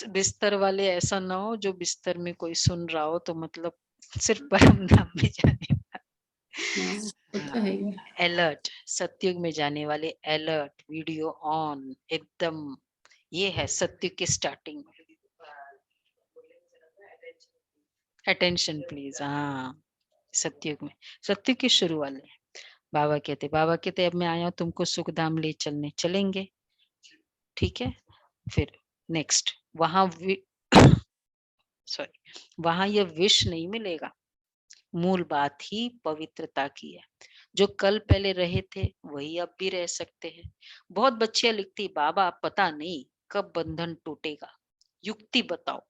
बिस्तर वाले ऐसा ना हो जो बिस्तर में कोई सुन रहा हो, तो मतलब सिर्फ परम धाम में जाने वाले अलर्ट, सत्युग में जाने वाले अलर्ट, वीडियो ऑन एकदम, ये है सत्युग की स्टार्टिंग। Attention please. हाँ, सत्युग में, सत्युग की शुरू वाले बाबा कहते अब मैं आया हूं तुमको सुखधाम ले चलने, चलेंगे, ठीक है। फिर नेक्स्ट वहां सॉरी, वहां यह विष नहीं मिलेगा, मूल बात ही पवित्रता की है। जो कल पहले रहे थे वही अब भी रह सकते हैं। बहुत बच्चियां लिखती बाबा पता नहीं कब बंधन टूटेगा, युक्ति बताओ।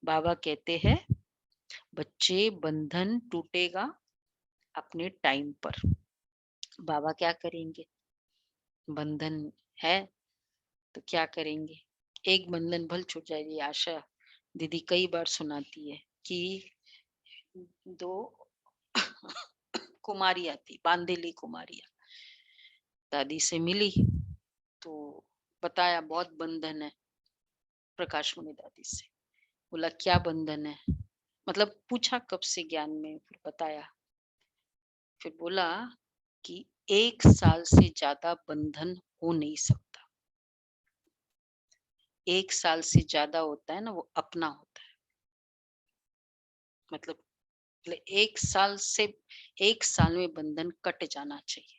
बाबा कहते हैं बच्चे बंधन टूटेगा अपने टाइम पर। बाबा क्या करेंगे, बंधन है तो क्या करेंगे, एक बंधन भल छूट जाएगी। आशा दीदी कई बार सुनाती है कि दो कुमारियां थी, बांदेली कुमारियां, दादी से मिली तो बताया बहुत बंधन है। प्रकाश मुनि दादी से बोला क्या बंधन है, मतलब पूछा कब से ज्ञान में, फिर बताया। फिर बोला कि 1 साल से ज्यादा बंधन हो नहीं सकता। 1 साल से ज्यादा होता है ना वो अपना होता है, मतलब 1 साल में बंधन कट जाना चाहिए।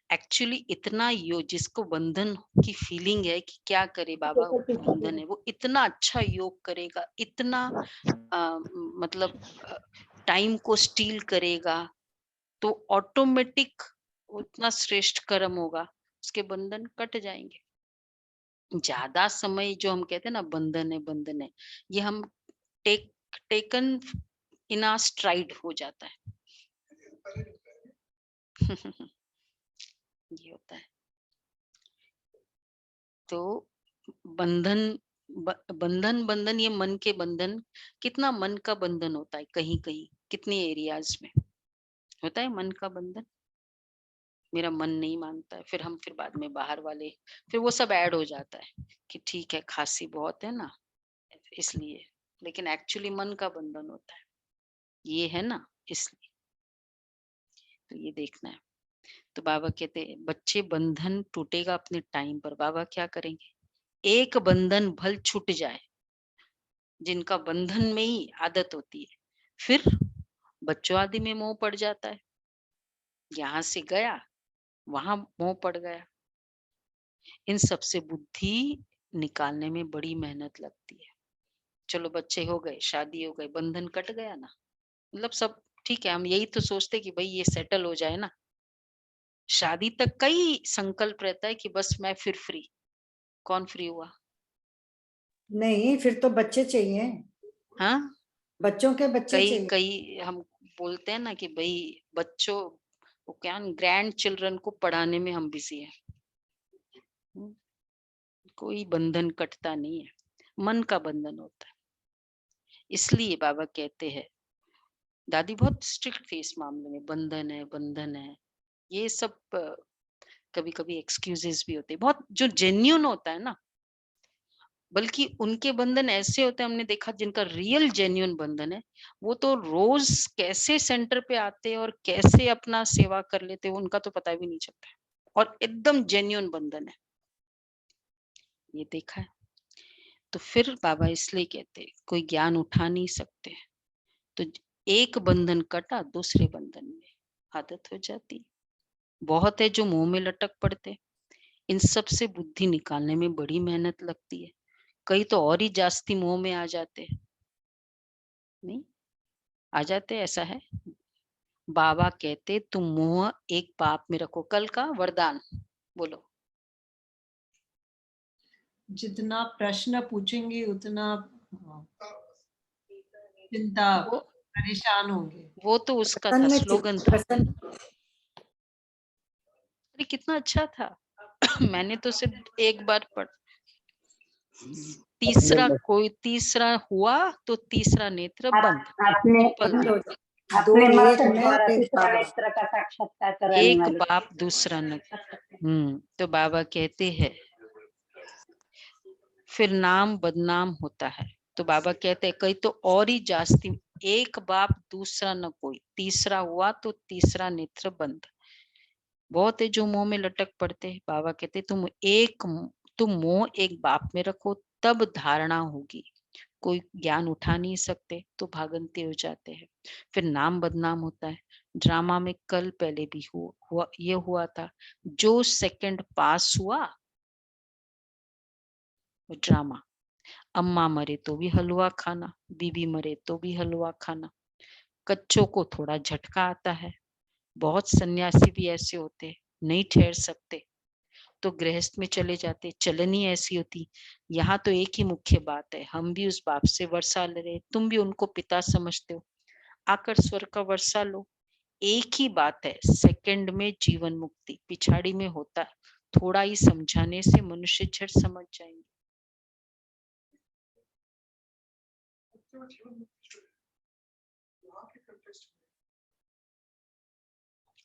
एक्चुअली इतना योग जिसको बंधन की फीलिंग है कि क्या करे बाबा बंधन है, वो इतना अच्छा योग करेगा, इतना मतलब टाइम को स्टील करेगा तो ऑटोमेटिक उतना श्रेष्ठ कर्म होगा, उसके बंधन कट जाएंगे। ज्यादा समय जो हम कहते हैं ना बंधन है, ये हम टेकन इन आ स्ट्राइड हो जाता है। ये होता है। तो बंधन ये मन के बंधन, कितना मन का बंधन होता है, कहीं कहीं कितने एरियाज में होता है मन का बंधन। मेरा मन नहीं मानता है, फिर बाद में बाहर वाले, फिर वो सब ऐड हो जाता है कि ठीक है खांसी बहुत है ना इसलिए, लेकिन एक्चुअली मन का बंधन होता है, ये है ना इसलिए। तो ये देखना है। तो बाबा कहते हैं बच्चे बंधन टूटेगा अपने टाइम पर, बाबा क्या करेंगे, एक बंधन भल छूट जाए, जिनका बंधन में ही आदत होती है, फिर बच्चों आदि में मोह पड़ जाता है, यहाँ से गया वहां मोह पड़ गया। इन सब से बुद्धि निकालने में बड़ी मेहनत लगती है। चलो बच्चे हो गए, शादी हो गई, बंधन कट गया ना, मतलब सब ठीक है, हम यही तो सोचते कि भाई ये सेटल हो जाए ना। शादी तक का ही संकल्प रहता है कि बस मैं फिर फ्री। कौन फ्री हुआ? नहीं, फिर तो बच्चे चाहिए। हाँ, बच्चों के बच्चे कई चाहिए। कई हम बोलते हैं ना कि भाई बच्चों वो क्या, ग्रैंड चिल्ड्रन को पढ़ाने में हम बिजी है। कोई बंधन कटता नहीं है, मन का बंधन होता है। इसलिए बाबा कहते हैं, दादी बहुत स्ट्रिक्ट थी इस मामले में, बंधन है ये सब कभी कभी एक्सक्यूजेस भी होते हैं, बहुत जो जेन्युइन होता है ना, बल्कि उनके बंधन ऐसे होते हैं, हमने देखा जिनका रियल जेन्युइन बंधन है, वो तो रोज कैसे सेंटर पे आते हैं और कैसे अपना सेवा कर लेते हैं, उनका तो पता भी नहीं चलता है, और एकदम जेन्युइन बंधन है, ये देखा है। तो फिर बाबा इसलिए कहते हैं कोई ज्ञान उठा नहीं सकते, तो एक बंधन कटा दूसरे बंधन में आदत हो जाती। बहुत है जो मुंह में लटक पड़ते, इन सब से बुद्धि निकालने में बड़ी मेहनत लगती है। कई तो और ही जास्ती मुंह में आ जाते, नहीं आ जाते, ऐसा है। बाबा कहते तुम मुंह एक बाप में रखो। कल का वरदान बोलो। जितना प्रश्न पूछेंगे उतना चिंता वो परेशान होंगे। वो तो उसका था, प्रसन्न स्लोगन था। प्रसन्न। अरे कितना अच्छा था। मैंने तो सिर्फ एक बार पढ़, तीसरा हुआ तो तीसरा नेत्र बंद। आपने सिंपल था। दो अपने मत एक मैं द्वारा एक तीसरा बाबा। नेत्र का साक्षात्कार कराने एक वाले। बाप दूसरा न। तो बाबा कहते हैं फिर नाम बदनाम होता है। तो बाबा कहते हैं कई तो और ही जास्ती, एक बाप दूसरा न कोई, तीसरा हुआ तो तीसरा नेत्र बंद। बहुत है जो मुंह में लटक पड़ते हैं। बाबा कहते तुम मोह एक बाप में रखो, तब धारणा होगी। कोई ज्ञान उठा नहीं सकते तो भागंते हो जाते हैं। फिर नाम बदनाम होता है। ड्रामा में कल पहले भी हुआ था, जो सेकंड पास हुआ वो ड्रामा। अम्मा मरे तो भी हलवा खाना, बीबी मरे तो भी हलवा खाना। कच्चों को थोड़ा झटका आता है। बहुत सन्यासी भी ऐसे होते, नहीं ठहर सकते तो गृहस्थ में चले जाते, चलन ही ऐसी होती। यहाँ तो एक ही मुख्य बात है, हम भी उस बाप से वर्षा ले रहे, तुम भी उनको पिता समझते हो, आकर स्वर्ग का वर्षा लो। एक ही बात है, सेकंड में जीवन मुक्ति, पिछाड़ी में होता है। थोड़ा ही समझाने से मनुष्य झट समझ जाएंगे।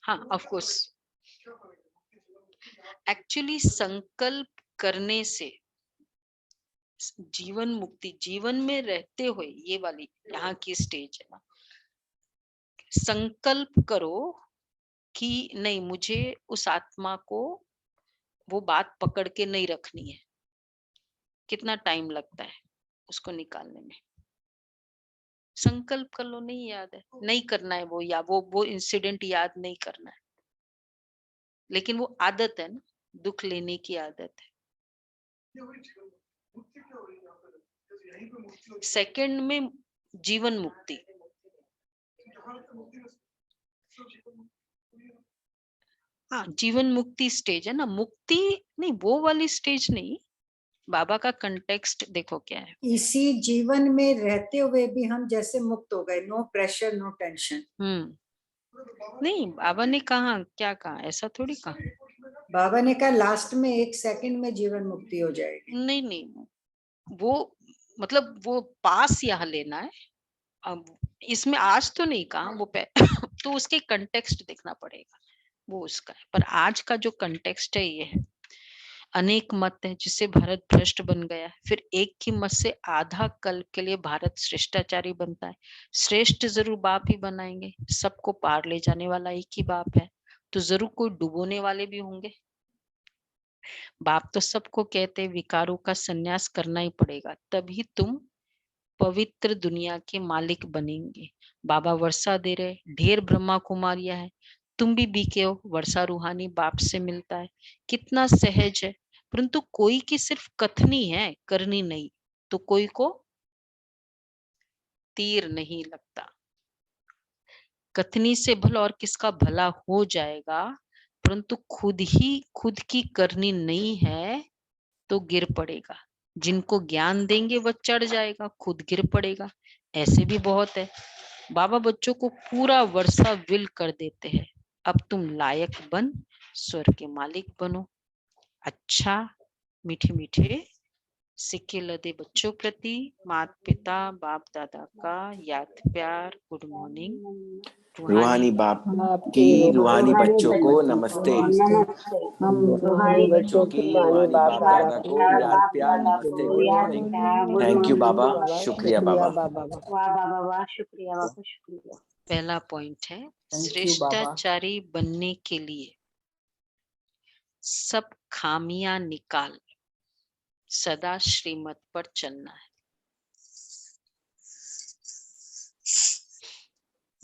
हाँ ऑफ कोर्स, एक्चुअली संकल्प करने से जीवन मुक्ति, जीवन में रहते हुए, ये वाली यहाँ की स्टेज है ना। संकल्प करो कि नहीं, मुझे उस आत्मा को वो बात पकड़ के नहीं रखनी है। कितना टाइम लगता है उसको निकालने में। संकल्प कर लो, नहीं याद है, नहीं करना है वो, या वो इंसिडेंट याद नहीं करना है, लेकिन वो आदत है ना, दुख लेने की आदत है। सेकंड में जीवन मुक्ति, हाँ, जीवन मुक्ति स्टेज है ना, मुक्ति नहीं, वो वाली स्टेज नहीं। बाबा का कंटेक्स्ट देखो क्या है। इसी जीवन में रहते हुए भी हम जैसे मुक्त हो गए, नो प्रेशर नो टेंशन। नहीं, बाबा ने कहा, क्या कहा, ऐसा थोड़ी कहा। बाबा ने कहा लास्ट में 1 सेकंड में जीवन मुक्ति हो जाएगी। नहीं नहीं, वो मतलब वो पास यहाँ लेना है। अब इसमें आज तो नहीं कहा वो तो उसके कंटेक्स्ट देखना पड़ेगा, वो उसका है। पर आज का जो कंटेक्स्ट है ये है, अनेक मत है जिससे भारत भ्रष्ट बन गया है। फिर एक ही मत से आधा कल के लिए भारत श्रेष्ठाचारी बनता है। श्रेष्ठ जरूर बाप ही बनाएंगे, सबको पार ले जाने वाला एक ही बाप है, तो जरूर कोई डुबोने वाले भी होंगे। बाप तो सबको कहते विकारों का संन्यास करना ही पड़ेगा, तभी तुम पवित्र दुनिया के मालिक बनेंगे। बाबा वर्षा दे रहे, ढेर ब्रह्मा कुमारियां है, तुम भी बीके हो। वर्षा रूहानी बाप से मिलता है, कितना सहज है। परंतु कोई की सिर्फ कथनी है, करनी नहीं, तो कोई को तीर नहीं लगता। कथनी से भला और किसका भला हो जाएगा, परंतु खुद की करनी नहीं है तो गिर पड़ेगा। जिनको ज्ञान देंगे वह चढ़ जाएगा, खुद गिर पड़ेगा। ऐसे भी बहुत है। बाबा बच्चों को पूरा वर्षा विल कर देते हैं, अब तुम लायक बन स्वर्ग के मालिक बनो। अच्छा, मीठे मीठे सिक्के लदे बच्चों प्रति माता पिता बाप दादा का याद प्यार, गुड मॉर्निंग। रूहानी बाप की रूहानी बच्चों को नमस्ते। हम रूहानी बच्चों की रूहानी बाप दादा को याद प्यार नमस्ते, गुड मॉर्निंग। थैंक यू बाबा, शुक्रिया बाबा। वाह बाबा वाह, शुक्रिया बाबा, शुक्रिया। पहला पॉइंट है, श्रेष्ठाचारी बनने के लिए सब खामियां निकाल सदा श्रीमत पर चलना है।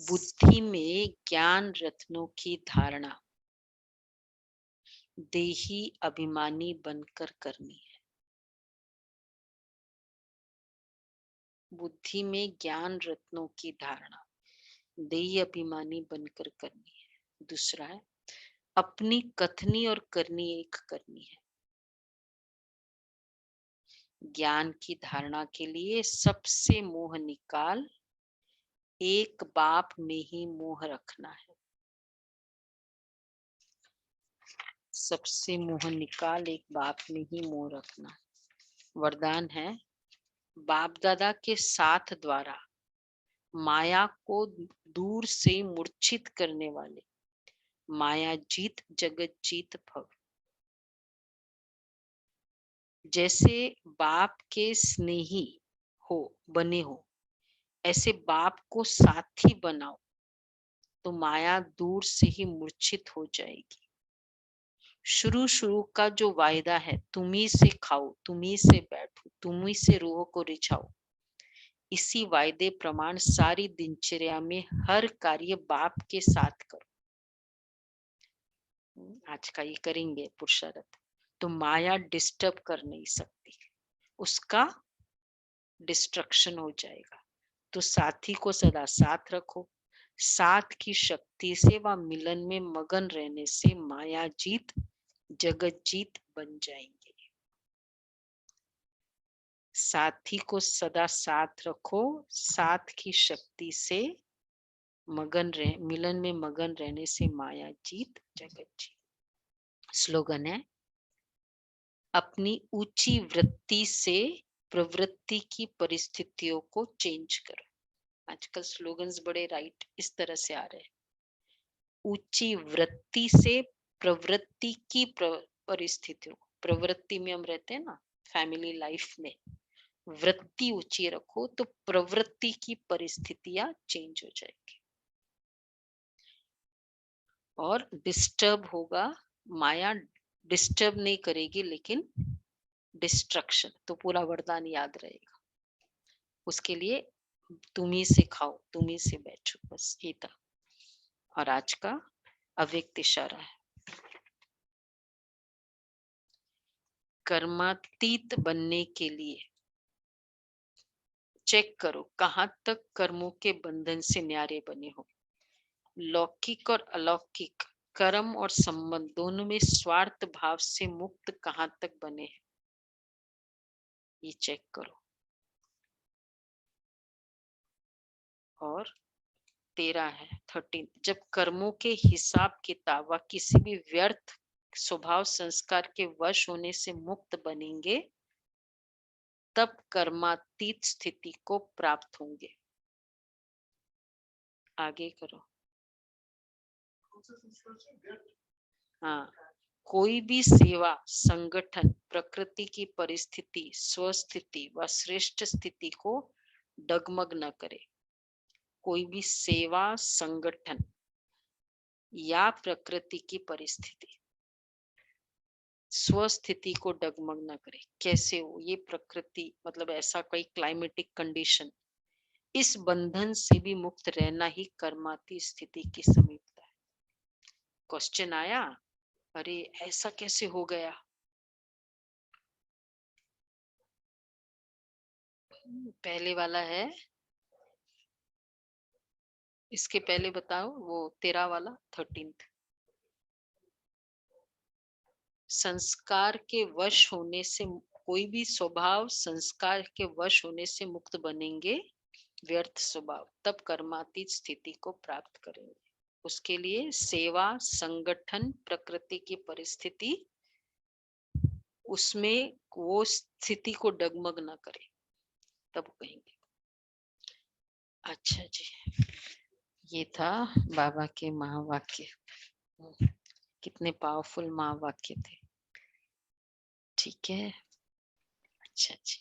बुद्धि में ज्ञान रत्नों की धारणा देही अभिमानी बनकर करनी है। बुद्धि में ज्ञान रत्नों की धारणा देही अभिमानी बनकर करनी है। दूसरा है, अपनी कथनी और करनी एक करनी है। ज्ञान की धारणा के लिए सबसे मोह निकाल, एक बाप में ही मोह रखना है। सबसे मोह निकाल, एक बाप में ही मोह रखना। वरदान है, बाप दादा के साथ द्वारा माया को दूर से मूर्छित करने वाले माया जीत जगत जीत भव। जैसे बाप के स्नेही हो बने हो, ऐसे बाप को साथी बनाओ तो माया दूर से ही मूर्छित हो जाएगी। शुरू का जो वायदा है, तुम्ही से खाओ, तुम्ही से बैठो, तुम्ही से रूह को रिझाओ, इसी वायदे प्रमाण सारी दिनचर्या में हर कार्य बाप के साथ करो। आज का ये करेंगे पुरुषार्थ, तो माया डिस्टर्ब कर नहीं सकती, उसका डिस्ट्रक्शन हो जाएगा। तो साथी को सदा साथ रखो। साथ की शक्ति से व मिलन में मगन रहने से माया जीत जगत जीत बन जाएंगे। साथी को सदा साथ रखो, साथ की शक्ति से मिलन में मगन रहने से माया जीत जगत जीत। स्लोगन है, अपनी ऊंची वृत्ति से प्रवृत्ति की परिस्थितियों को चेंज करो। आजकल स्लोगन्स बड़े राइट इस तरह से आ रहे हैं। ऊंची वृत्ति से प्रवृत्ति की परिस्थितियों, प्रवृत्ति में हम रहते हैं ना फैमिली लाइफ में, वृत्ति ऊंची रखो तो प्रवृत्ति की परिस्थितियां चेंज हो जाएगी। और डिस्टर्ब होगा, माया डिस्टर्ब नहीं करेगी लेकिन डिस्ट्रक्शन। तो पूरा वरदान याद रहेगा। उसके लिए तुम्ही से खाओ, तुम्ही से बैठो, बस ये था। और आज का अव्यक्त इशारा है, कर्मातीत बनने के लिए चेक करो कहां तक कर्मों के बंधन से न्यारे बने हो। लौकिक और अलौकिक कर्म और संबंध दोनों में स्वार्थ भाव से मुक्त कहाँ तक बने हैं, ये चेक करो। और 13 है 13, जब कर्मों के हिसाब किताब व किसी भी व्यर्थ स्वभाव संस्कार के वश होने से मुक्त बनेंगे, तब कर्मातीत स्थिति को प्राप्त होंगे। आगे करो। हाँ, कोई भी सेवा, संगठन, प्रकृति की परिस्थिति, स्वस्थिति व श्रेष्ठ स्थिति को डगमग न करे। कोई भी सेवा, संगठन या प्रकृति की परिस्थिति स्वस्थिति को डगमग न करे। कैसे हो? ये प्रकृति मतलब ऐसा कोई क्लाइमेटिक कंडीशन, इस बंधन से भी मुक्त रहना ही कर्माती स्थिति की समीपता है। क्वेश्चन आया, अरे ऐसा कैसे हो गया? पहले वाला है, इसके पहले बताओ वो 13 वाला 13th। संस्कार के वश होने से, कोई भी स्वभाव संस्कार के वश होने से मुक्त बनेंगे, व्यर्थ स्वभाव, तब कर्मातीत स्थिति को प्राप्त करेंगे। उसके लिए सेवा, संगठन, प्रकृति की परिस्थिति, उसमें वो स्थिति को डगमग ना करे, तब कहेंगे। अच्छा जी, ये था बाबा के महावाक्य। कितने पावरफुल महावाक्य थे। ठीक है, अच्छा जी।